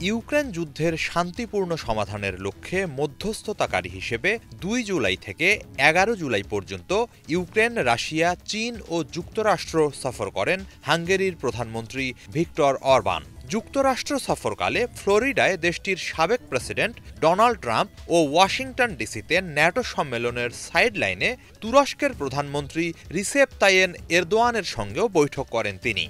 Ukraine যুদ্ধের শান্তিপূর্ণ সমাধানের লক্ষ্যে মধ্যস্থতাকারী হিসেবে ২ জুলাই থেকে ১১ জুলাই পর্যন্ত ইউক্রেন, রাশিয়া, চীন ও যুক্তরাষ্ট্র সফর করেন হাঙ্গেরির প্রধানমন্ত্রী ভিক্টর অরবান। যুক্তরাষ্ট্র সফরকালে ফ্লোরিডায় দেশটির সাবেক প্রেসিডেন্ট ডোনাল্ড ট্রাম্প ও ওয়াশিংটন ডিসিতে ন্যাটো সম্মেলনের সাইডলাইনে তুরস্কের প্রধানমন্ত্রী রিসেপ তাইয়েপ এরদোয়ানের সঙ্গেও বৈঠক করেন তিনি।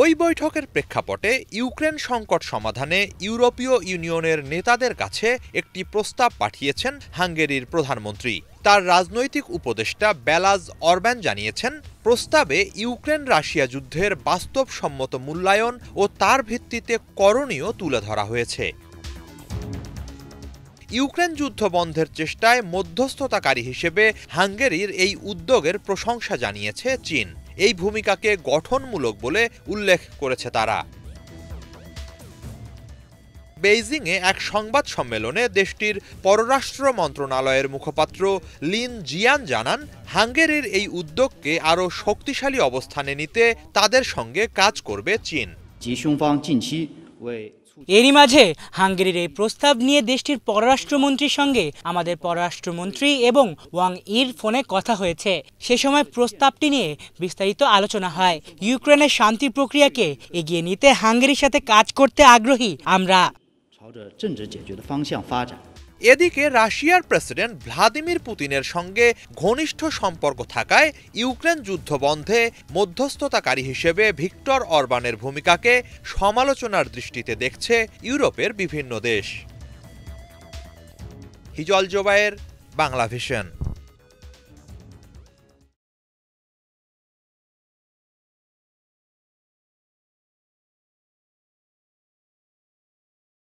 ওই বৈঠকের প্রেক্ষাপটে ইউক্রেন সংকট সমাধানে ইউরোপীয় ইউনিয়নের নেতাদের কাছে একটি প্রস্তাব পাঠিয়েছেন হাঙ্গেরির প্রধানমন্ত্রী। তার রাজনৈতিক উপদেষ্টা বেলাজ অরবান জানিয়েছেন, প্রস্তাবে ইউক্রেন রাশিয়া যুদ্ধের বাস্তবসম্মত মূল্যায়ন ও তার ভিত্তিতে করণীয় তুলে ধরা হয়েছে। ইউক্রেন যুদ্ধ বন্ধের চেষ্টায় মধ্যস্থতাকারী হিসেবে হাঙ্গেরির এই উদ্যোগের প্রশংসা জানিয়েছে চীন। এই ভূমিকাকে গঠনমূলক বলে উল্লেখ করেছে তারা। বেইজিংয়ে এক সংবাদ সম্মেলনে দেশটির পররাষ্ট্র মন্ত্রণালয়ের মুখপাত্র লিন জিয়ান জানান, হাঙ্গেরির এই উদ্যোগকে আরও শক্তিশালী অবস্থানে নিতে তাদের সঙ্গে কাজ করবে চীন। এরই মাঝে হাঙ্গেরির এই প্রস্তাব নিয়ে দেশটির পররাষ্ট্রমন্ত্রীর সঙ্গে আমাদের পররাষ্ট্রমন্ত্রী এবং ওয়াং ইর ফোনে কথা হয়েছে। সে সময় প্রস্তাবটি নিয়ে বিস্তারিত আলোচনা হয়। ইউক্রেনের শান্তি প্রক্রিয়াকে এগিয়ে নিতে হাঙ্গেরির সাথে কাজ করতে আগ্রহী আমরা। এদিকে রাশিয়ার প্রেসিডেন্ট ভ্লাদিমির পুতিনের সঙ্গে ঘনিষ্ঠ সম্পর্ক থাকায় ইউক্রেন যুদ্ধ বন্ধে মধ্যস্থতাকারী হিসেবে ভিক্টর অরবানের ভূমিকাকে সমালোচনার দৃষ্টিতে দেখছে ইউরোপের বিভিন্ন দেশ। হিজল জোবায়ের, বাংলাভিশন।